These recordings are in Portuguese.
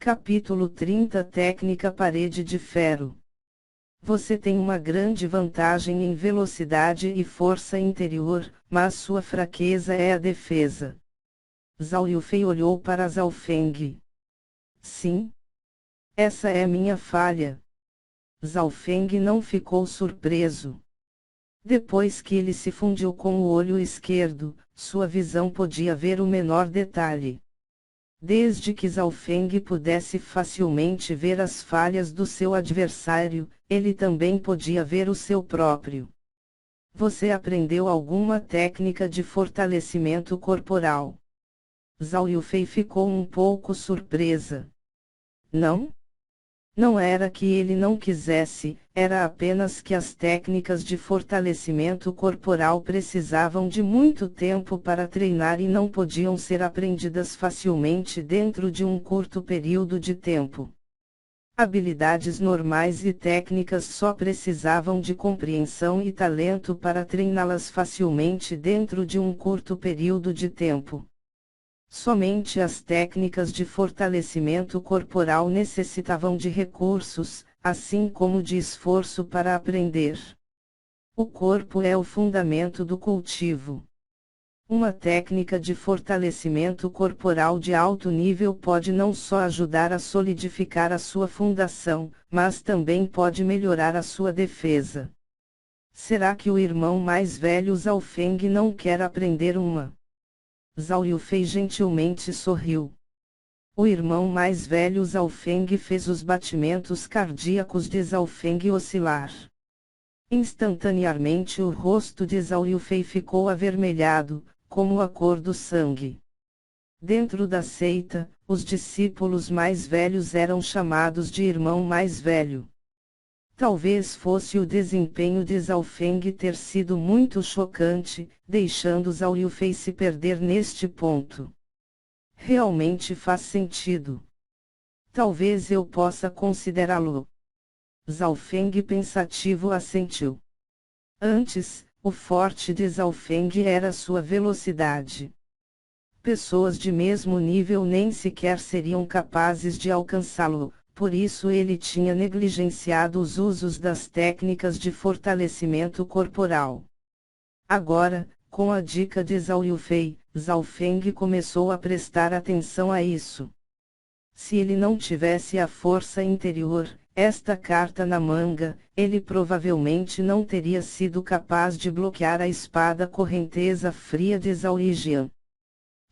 Capítulo 30 Técnica Parede de Ferro. Você tem uma grande vantagem em velocidade e força interior, mas sua fraqueza é a defesa. Zhao Yufei olhou para Zhao Feng. Sim. Essa é minha falha. Zhao Feng não ficou surpreso. Depois que ele se fundiu com o olho esquerdo, sua visão podia ver o menor detalhe. Desde que Zhao Feng pudesse facilmente ver as falhas do seu adversário, ele também podia ver o seu próprio. Você aprendeu alguma técnica de fortalecimento corporal? Zhao Yufei ficou um pouco surpresa. Não? Não era que ele não quisesse, era apenas que as técnicas de fortalecimento corporal precisavam de muito tempo para treinar e não podiam ser aprendidas facilmente dentro de um curto período de tempo. Habilidades normais e técnicas só precisavam de compreensão e talento para treiná-las facilmente dentro de um curto período de tempo. Somente as técnicas de fortalecimento corporal necessitavam de recursos, assim como de esforço para aprender. O corpo é o fundamento do cultivo. Uma técnica de fortalecimento corporal de alto nível pode não só ajudar a solidificar a sua fundação, mas também pode melhorar a sua defesa. Será que o irmão mais velho Zhao Feng não quer aprender uma? Zhao Yufei gentilmente sorriu. O irmão mais velho Zhao Feng fez os batimentos cardíacos de Zhao Feng oscilar. Instantaneamente o rosto de Zhao Yufei ficou avermelhado, como a cor do sangue. Dentro da seita, os discípulos mais velhos eram chamados de irmão mais velho. Talvez fosse o desempenho de Zhao Feng ter sido muito chocante, deixando Zhao Yufei se perder neste ponto. Realmente faz sentido. Talvez eu possa considerá-lo. Zhao Feng pensativo assentiu. Antes, o forte de Zhao Feng era sua velocidade. Pessoas de mesmo nível nem sequer seriam capazes de alcançá-lo. Por isso ele tinha negligenciado os usos das técnicas de fortalecimento corporal. Agora, com a dica de Zhao Yufei, Zhao Feng começou a prestar atenção a isso. Se ele não tivesse a força interior, esta carta na manga, ele provavelmente não teria sido capaz de bloquear a espada correnteza fria de Zhao Lijian.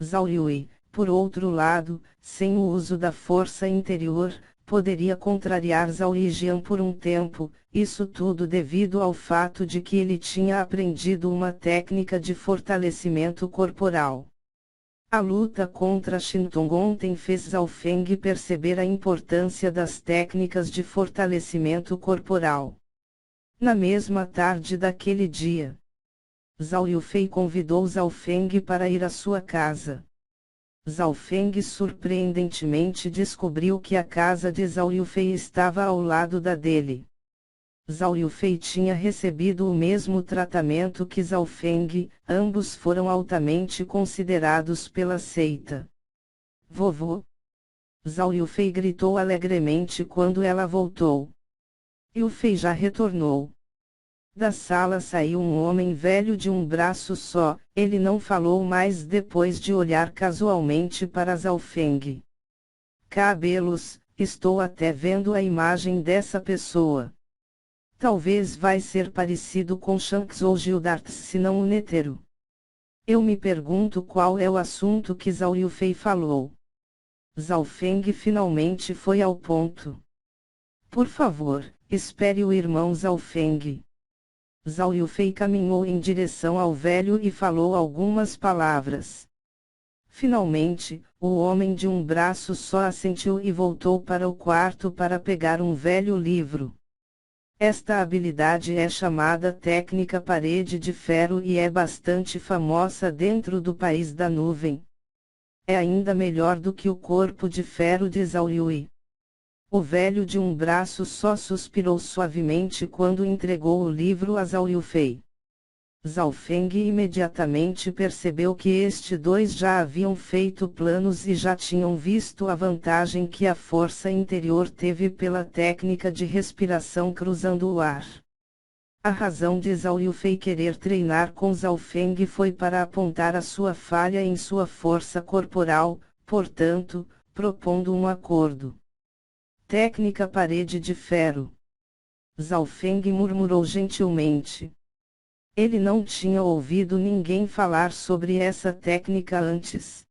Zhao Yui, por outro lado, sem o uso da força interior, poderia contrariar Zhao Lijian por um tempo, isso tudo devido ao fato de que ele tinha aprendido uma técnica de fortalecimento corporal. A luta contra Xintong ontem fez Zhao Feng perceber a importância das técnicas de fortalecimento corporal. Na mesma tarde daquele dia, Zhao Yufei convidou Zhao Feng para ir à sua casa. Zhao Feng surpreendentemente descobriu que a casa de Zhao Yufei estava ao lado da dele. Zhao Yufei tinha recebido o mesmo tratamento que Zhao Feng, ambos foram altamente considerados pela seita. Vovô! Zhao Yufei gritou alegremente quando ela voltou. Yufei já retornou. Da sala saiu um homem velho de um braço só, ele não falou mais depois de olhar casualmente para Zhao Feng. Cabelos, estou até vendo a imagem dessa pessoa. Talvez vai ser parecido com Shanks ou Gildarts se não o Netero. Eu me pergunto qual é o assunto que Zhao Yufei falou. Zhao Feng finalmente foi ao ponto. Por favor, espere o irmão Zhao Feng. Zhao Yufei caminhou em direção ao velho e falou algumas palavras. Finalmente, o homem de um braço só assentiu e voltou para o quarto para pegar um velho livro. Esta habilidade é chamada técnica parede de ferro e é bastante famosa dentro do país da nuvem. É ainda melhor do que o corpo de ferro de Zhao Yui. O velho de um braço só suspirou suavemente quando entregou o livro a Zhao Yufei. Zhao Feng imediatamente percebeu que estes dois já haviam feito planos e já tinham visto a vantagem que a força interior teve pela técnica de respiração cruzando o ar. A razão de Zhao Yufei querer treinar com Zhao Feng foi para apontar a sua falha em sua força corporal, portanto, propondo um acordo. Técnica parede de ferro. Zhao Feng murmurou gentilmente. Ele não tinha ouvido ninguém falar sobre essa técnica antes.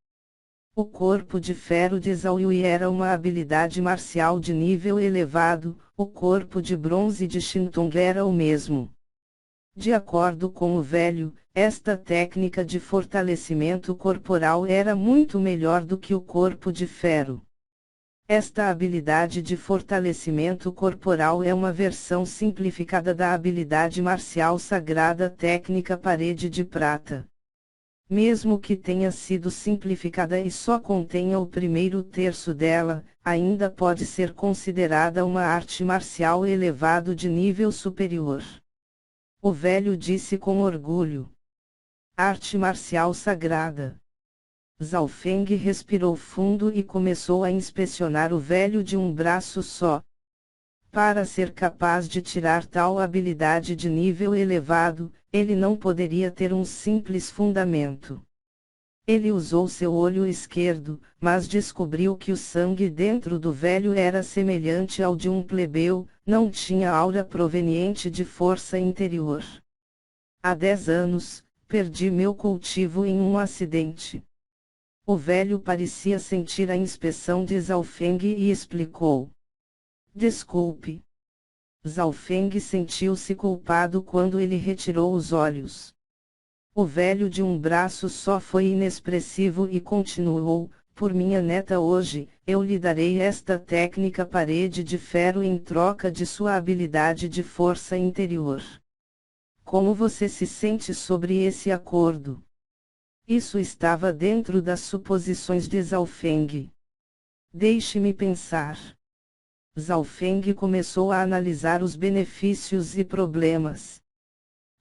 O corpo de ferro de Zhao Yui era uma habilidade marcial de nível elevado, o corpo de bronze de Shintong era o mesmo. De acordo com o velho, esta técnica de fortalecimento corporal era muito melhor do que o corpo de ferro. Esta habilidade de fortalecimento corporal é uma versão simplificada da habilidade marcial sagrada técnica parede de prata. Mesmo que tenha sido simplificada e só contenha o primeiro terço dela, ainda pode ser considerada uma arte marcial elevado de nível superior. O velho disse com orgulho. Arte marcial sagrada. Zhao Feng respirou fundo e começou a inspecionar o velho de um braço só. Para ser capaz de tirar tal habilidade de nível elevado, ele não poderia ter um simples fundamento. Ele usou seu olho esquerdo, mas descobriu que o sangue dentro do velho era semelhante ao de um plebeu, não tinha aura proveniente de força interior. Há 10 anos, perdi meu cultivo em um acidente. O velho parecia sentir a inspeção de Zhao Feng e explicou. Desculpe. Zhao Feng sentiu-se culpado quando ele retirou os olhos. O velho de um braço só foi inexpressivo e continuou, por minha neta hoje, eu lhe darei esta técnica parede de ferro em troca de sua habilidade de força interior. Como você se sente sobre esse acordo? Isso estava dentro das suposições de Zhao Feng. Deixe-me pensar. Zhao Feng começou a analisar os benefícios e problemas.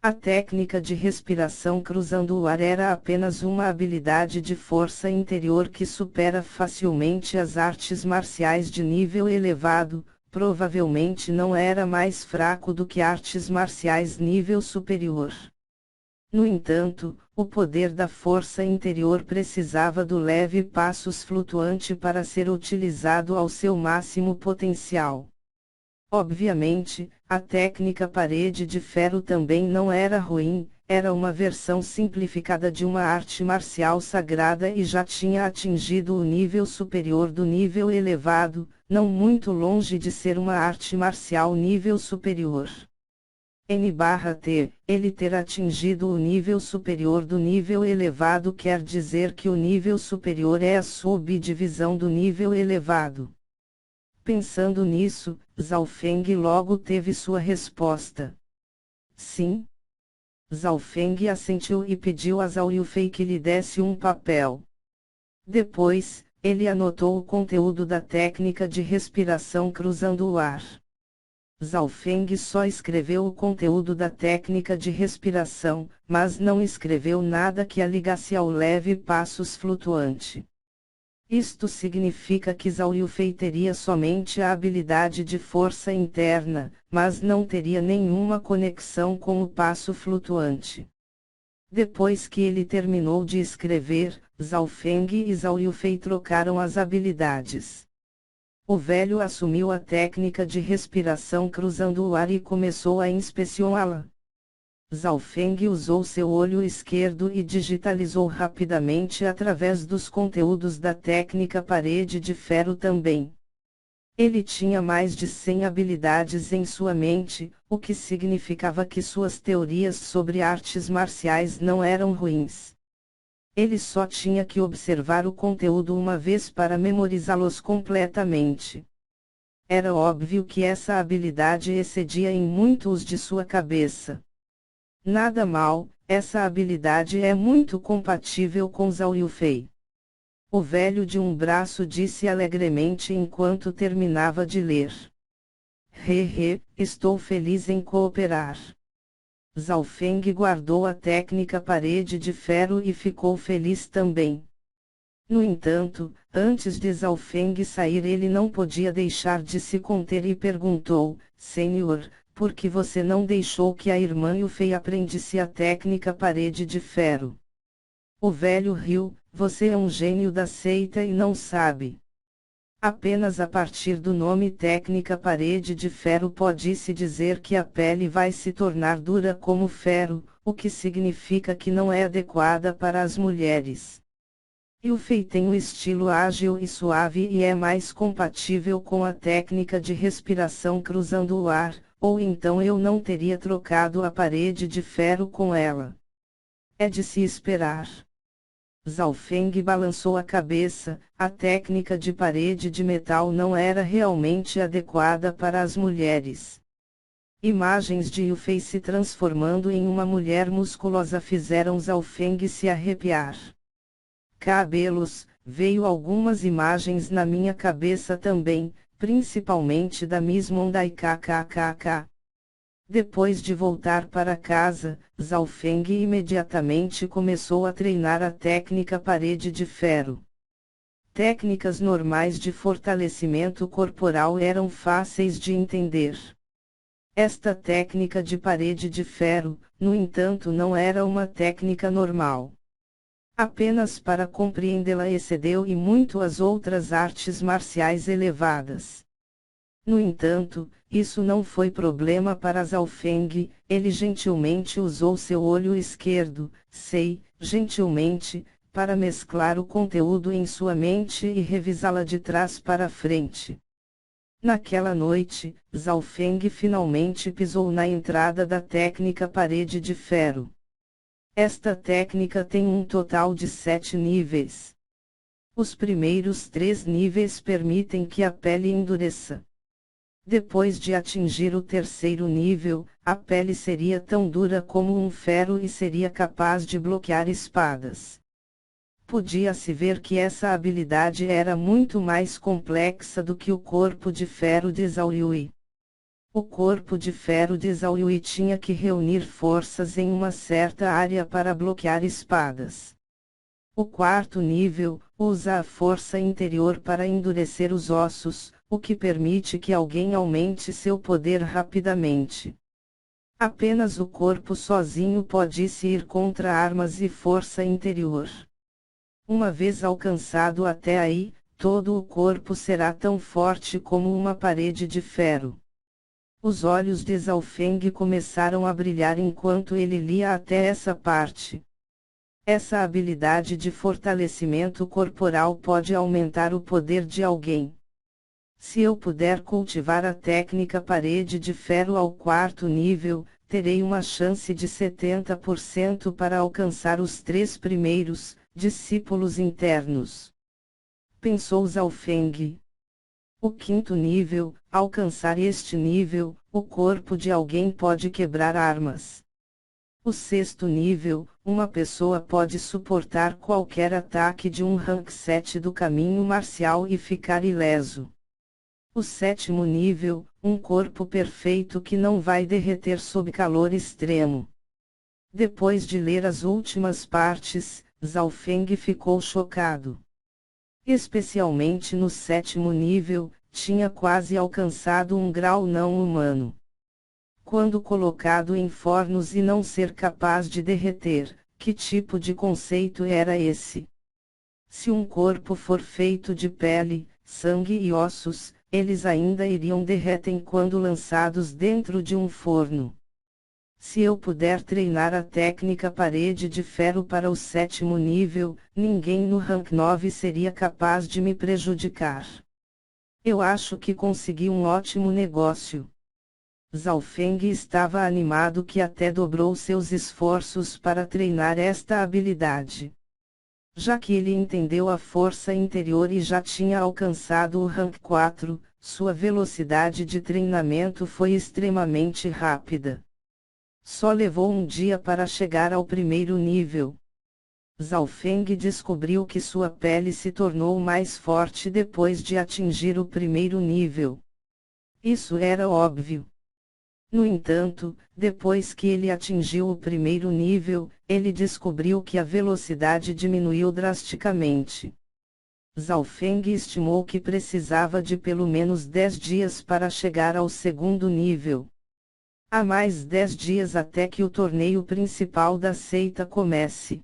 A técnica de respiração cruzando o ar era apenas uma habilidade de força interior que supera facilmente as artes marciais de nível elevado, provavelmente não era mais fraco do que artes marciais nível superior. No entanto, o poder da força interior precisava do leve passos flutuante para ser utilizado ao seu máximo potencial. Obviamente, a técnica parede de ferro também não era ruim, era uma versão simplificada de uma arte marcial sagrada e já tinha atingido o nível superior do nível elevado, não muito longe de ser uma arte marcial nível superior. N/T, ele ter atingido o nível superior do nível elevado quer dizer que o nível superior é a subdivisão do nível elevado. Pensando nisso, Zhao Feng logo teve sua resposta. Sim. Zhao Feng assentiu e pediu a Zhao Yufei que lhe desse um papel. Depois, ele anotou o conteúdo da técnica de respiração cruzando o ar. Zhao Feng só escreveu o conteúdo da técnica de respiração, mas não escreveu nada que a ligasse ao leve passos flutuante. Isto significa que Zhao Yufei teria somente a habilidade de força interna, mas não teria nenhuma conexão com o passo flutuante. Depois que ele terminou de escrever, Zhao Feng e Zhao Yufei trocaram as habilidades. O velho assumiu a técnica de respiração cruzando o ar e começou a inspecioná-la. Zhao Feng usou seu olho esquerdo e digitalizou rapidamente através dos conteúdos da técnica parede de ferro também. Ele tinha mais de 100 habilidades em sua mente, o que significava que suas teorias sobre artes marciais não eram ruins. Ele só tinha que observar o conteúdo uma vez para memorizá-los completamente. Era óbvio que essa habilidade excedia em muito os de sua cabeça. Nada mal, essa habilidade é muito compatível com Zhao Yufei. O velho de um braço disse alegremente enquanto terminava de ler. Estou feliz em cooperar. Zhao Feng guardou a técnica parede de ferro e ficou feliz também. No entanto, antes de Zhao Feng sair ele não podia deixar de se conter e perguntou: Senhor, por que você não deixou que a irmã Yufei aprendesse a técnica parede de ferro? O velho riu: você é um gênio da seita e não sabe. Apenas a partir do nome técnica parede de ferro pode-se dizer que a pele vai se tornar dura como ferro, o que significa que não é adequada para as mulheres. Yufei tem um estilo ágil e suave e é mais compatível com a técnica de respiração cruzando o ar, ou então eu não teria trocado a parede de ferro com ela. É de se esperar. Zhao Feng balançou a cabeça, a técnica de parede de metal não era realmente adequada para as mulheres. Imagens de Yufei se transformando em uma mulher musculosa fizeram Zhao Feng se arrepiar. Cabelos, veio algumas imagens na minha cabeça também, principalmente da Miss Mondai kkkk. Depois de voltar para casa, Zhao Feng imediatamente começou a treinar a técnica parede de ferro. Técnicas normais de fortalecimento corporal eram fáceis de entender. Esta técnica de parede de ferro, no entanto, não era uma técnica normal. Apenas para compreendê-la excedeu e muito as outras artes marciais elevadas. No entanto, isso não foi problema para Zhao Feng, ele gentilmente usou seu olho esquerdo, gentilmente, para mesclar o conteúdo em sua mente e revisá-la de trás para frente. Naquela noite, Zhao Feng finalmente pisou na entrada da técnica parede de ferro. Esta técnica tem um total de 7 níveis. Os primeiros 3 níveis permitem que a pele endureça. Depois de atingir o terceiro nível, a pele seria tão dura como um ferro e seria capaz de bloquear espadas. Podia-se ver que essa habilidade era muito mais complexa do que o corpo de ferro de Zhao Yui. O corpo de ferro de Zhao Yui tinha que reunir forças em uma certa área para bloquear espadas. O quarto nível, usa a força interior para endurecer os ossos, o que permite que alguém aumente seu poder rapidamente. Apenas o corpo sozinho pode se ir contra armas e força interior. Uma vez alcançado até aí, todo o corpo será tão forte como uma parede de ferro. Os olhos de Zhao Feng começaram a brilhar enquanto ele lia até essa parte. Essa habilidade de fortalecimento corporal pode aumentar o poder de alguém. Se eu puder cultivar a técnica parede de ferro ao quarto nível, terei uma chance de 70% para alcançar os 3 primeiros discípulos internos. Pensou Zhao Feng. O quinto nível, alcançar este nível, o corpo de alguém pode quebrar armas. O sexto nível, uma pessoa pode suportar qualquer ataque de um rank 7 do caminho marcial e ficar ileso. O sétimo nível, um corpo perfeito que não vai derreter sob calor extremo. Depois de ler as últimas partes, Zhao Feng ficou chocado. Especialmente no sétimo nível, tinha quase alcançado um grau não humano. Quando colocado em fornos e não ser capaz de derreter, que tipo de conceito era esse? Se um corpo for feito de pele, sangue e ossos, eles ainda iriam derretem quando lançados dentro de um forno. Se eu puder treinar a técnica parede de ferro para o sétimo nível, ninguém no rank 9 seria capaz de me prejudicar. Eu acho que consegui um ótimo negócio. Zhao Feng estava animado que até dobrou seus esforços para treinar esta habilidade. Já que ele entendeu a força interior e já tinha alcançado o rank 4, sua velocidade de treinamento foi extremamente rápida. Só levou um dia para chegar ao primeiro nível. Zhao Feng descobriu que sua pele se tornou mais forte depois de atingir o primeiro nível. Isso era óbvio. No entanto, depois que ele atingiu o primeiro nível, ele descobriu que a velocidade diminuiu drasticamente. Zhao Feng estimou que precisava de pelo menos 10 dias para chegar ao segundo nível. Há mais 10 dias até que o torneio principal da seita comece.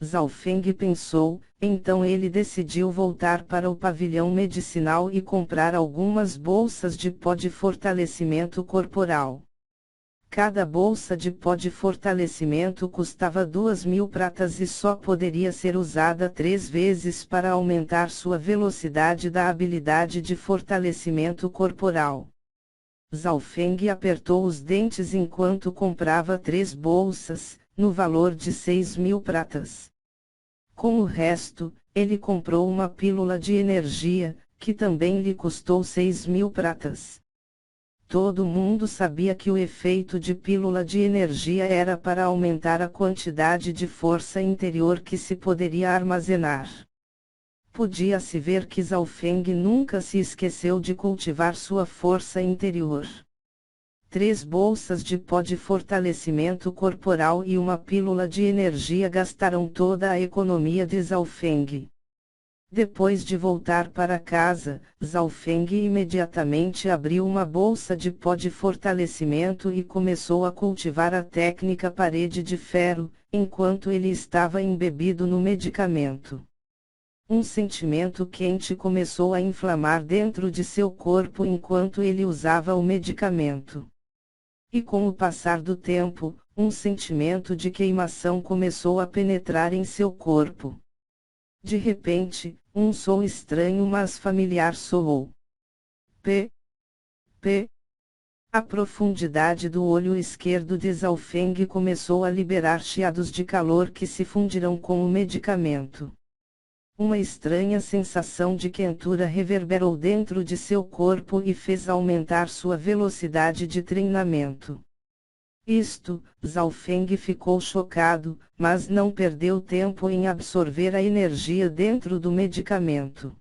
Zhao Feng pensou, então ele decidiu voltar para o pavilhão medicinal e comprar algumas bolsas de pó de fortalecimento corporal. Cada bolsa de pó de fortalecimento custava 2.000 pratas e só poderia ser usada 3 vezes para aumentar sua velocidade da habilidade de fortalecimento corporal. Zhao Feng apertou os dentes enquanto comprava 3 bolsas, no valor de 6.000 pratas. Com o resto, ele comprou uma pílula de energia, que também lhe custou 6.000 pratas. Todo mundo sabia que o efeito de pílula de energia era para aumentar a quantidade de força interior que se poderia armazenar. Podia-se ver que Zhao Feng nunca se esqueceu de cultivar sua força interior. 3 bolsas de pó de fortalecimento corporal e uma pílula de energia gastaram toda a economia de Zhao Feng. Depois de voltar para casa, Zhao Feng imediatamente abriu uma bolsa de pó de fortalecimento e começou a cultivar a técnica parede de ferro, enquanto ele estava embebido no medicamento. Um sentimento quente começou a inflamar dentro de seu corpo enquanto ele usava o medicamento. E com o passar do tempo, um sentimento de queimação começou a penetrar em seu corpo. De repente, um som estranho mas familiar soou. P. A profundidade do olho esquerdo de Zhao Feng começou a liberar chiados de calor que se fundiram com o medicamento. Uma estranha sensação de quentura reverberou dentro de seu corpo e fez aumentar sua velocidade de treinamento. Zhao Feng ficou chocado, mas não perdeu tempo em absorver a energia dentro do medicamento.